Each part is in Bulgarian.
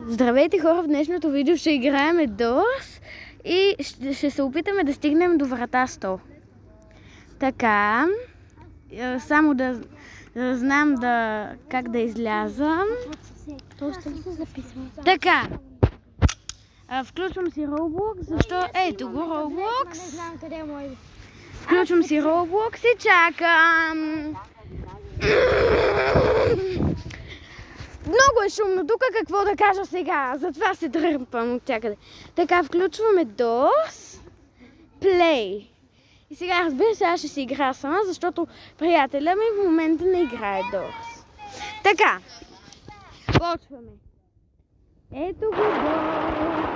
Здравейте хора, в днешното видео ще играем Doors и ще се опитаме да стигнем до врата 100. Така, само да знам как да излязам. Така, включвам си Roblox, защо? Ето го Roblox. Включвам си Roblox и чакам. Много е шумно тук, какво да кажа сега, затова се дърпам от всякъде. Така, включваме DOS, Play. И сега, разбира се, аз ще си игра сама, защото приятеля ми в момента не играе DOS. Така, почваме. Ето го DOS.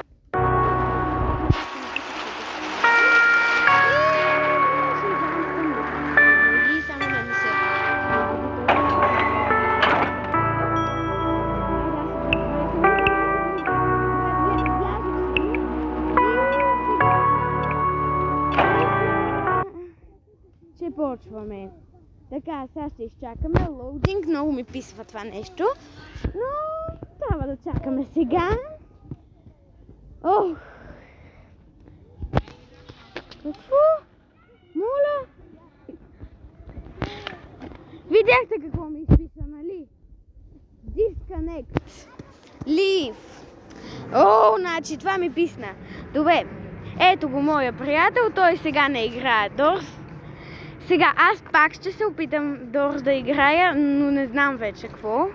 Почваме. Така, сега ще изчакаме лоудинг. Много ми писва това нещо. Но трябва да чакаме сега. Ох! Какво? Моля! Видяхте какво ми изписа, нали? Disconnect. Leave. О, значи това ми писна. Добре. Ето го моя приятел. Той сега не играе Doors. Сега аз пак ще се опитам Doors да играя, но не знам вече какво.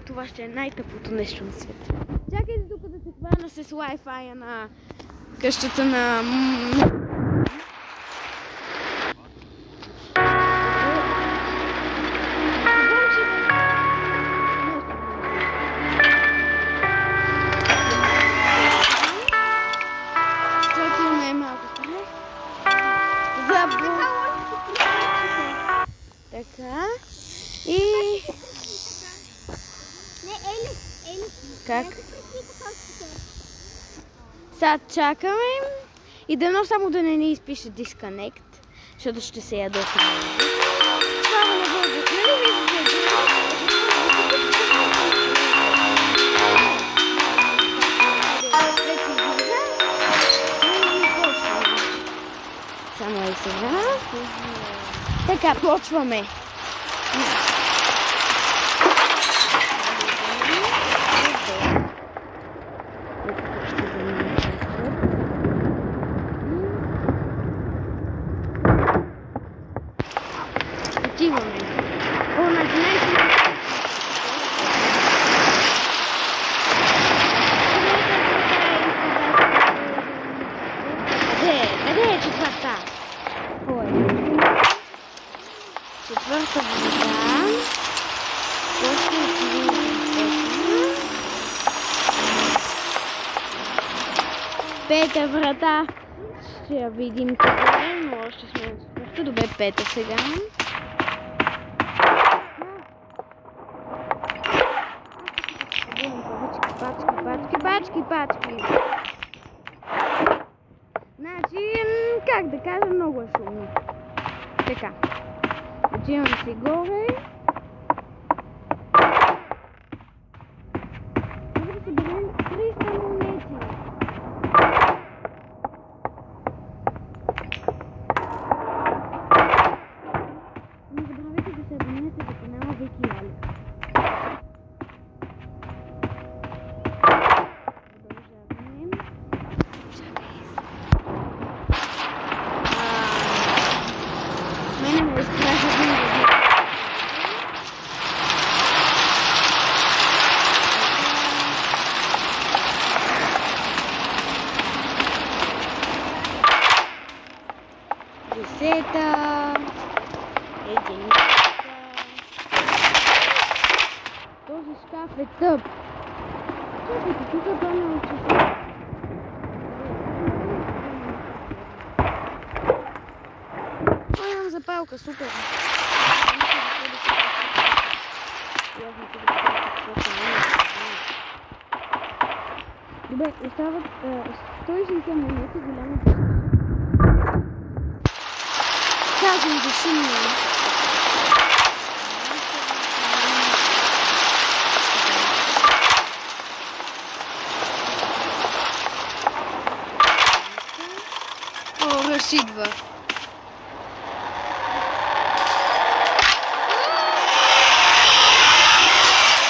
Това ще е най-тъпото нещо на света. Чакайте тук да се хвана с Wi-Fi на къщата на... Така. И... Как? Сега чакаме и дано само да не ни изпише Disconnect, защото ще се ядосаме. Слава на Бога, нали виждате? Само и сега. Така, почваме. Отиваме. О, начинай си. Къде е четвърта? Четвърта врата. После отиваме пета врата. Ще я видим къде, но още сме на четвърта. Добре, пета сега. Пачки. Значи, как да кажа, много е шумно. Така. Отивам си горе. Може да съберем 300 монети. Не забравяйте да се абонирате за канала Вики и Али. Мене ме изтража винаги. Десета. Единицата. Този шкаф е тъп. Чакайте, тук той не очаква. Имам запалка, супер. Добре, остават 160 монети, голямо. Казвам за шумно. Ръш идва.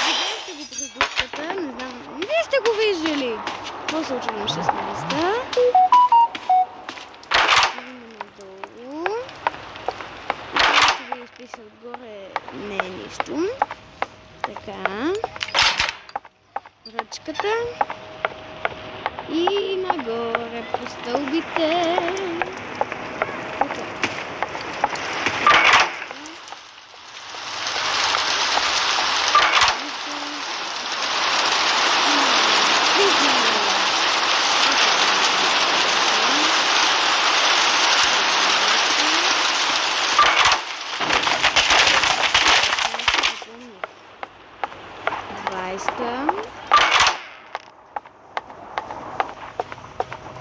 Видяхте го през дупката, не знам. Вие сте го виждали. Какво се случва на 16-та? Надолу. Ви изписа отгоре не е нищо. Така. Ръчката. И нагоре по стълбите.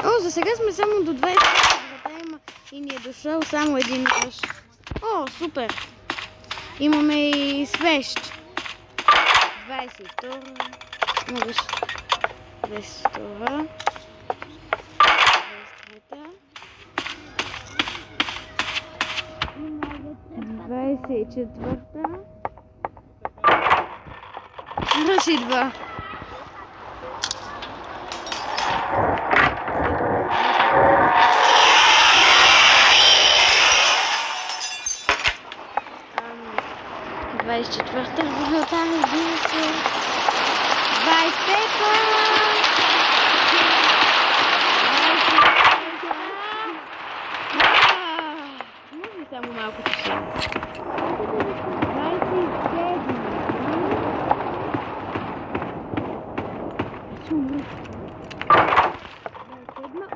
О, за сега сме само до 20 врата има и ни е дошъл само един ръш. О, супер! Имаме и свещ. 22. Могаш. 22. 24. Ръш идва. Четвърта врата, разбира се. 25-та. Може само малко тишина. 27.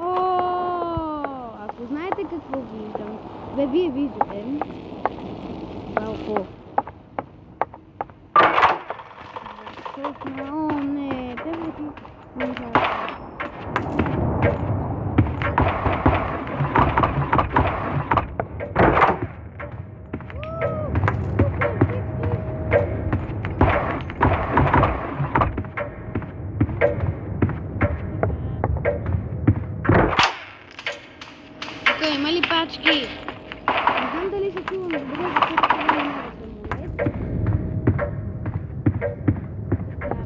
О, ако знаете какво виждам. Бе, вие виждате. Малко. О, не, те не тук има ли пачки? Не знам дали се чувам добре, защото това не е самолет.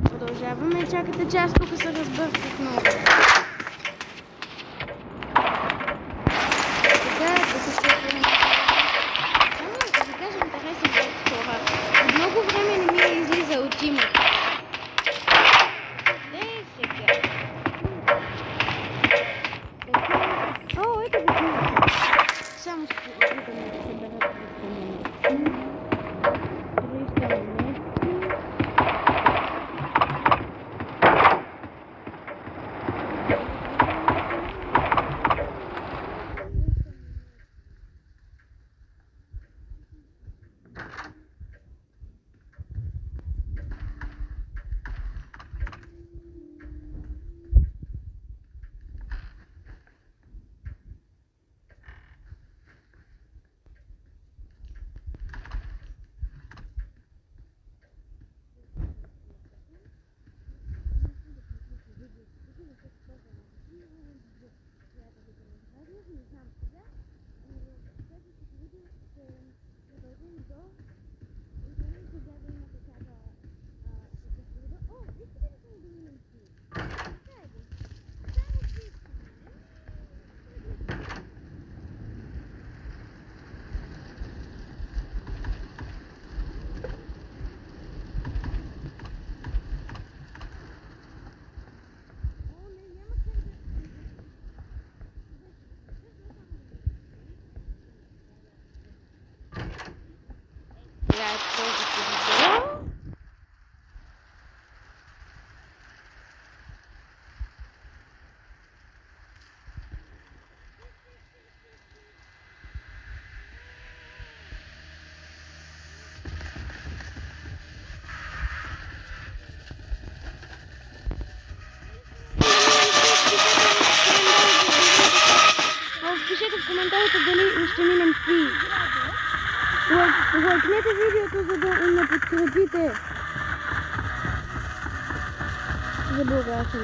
Продължаваме. Чакате час, тук се разбърках много. Така, тук ще е. Само да ви кажа интересен вид хора. От много време не ми е излиза от името. Де сега? О, ето го има. Само ще се опитаме да съберат 300 монети. 300 монети. Пишете в коментарите дали ще минем фри. Лайкнете видеото, за да ме подкрепите. Забога, аз съм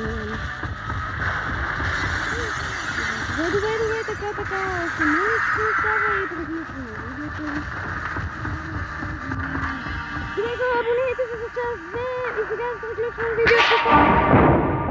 Добре, така, семейство става и приключваме видеото. Стига, абонирайте се за част 2 и сега приключвам видеото.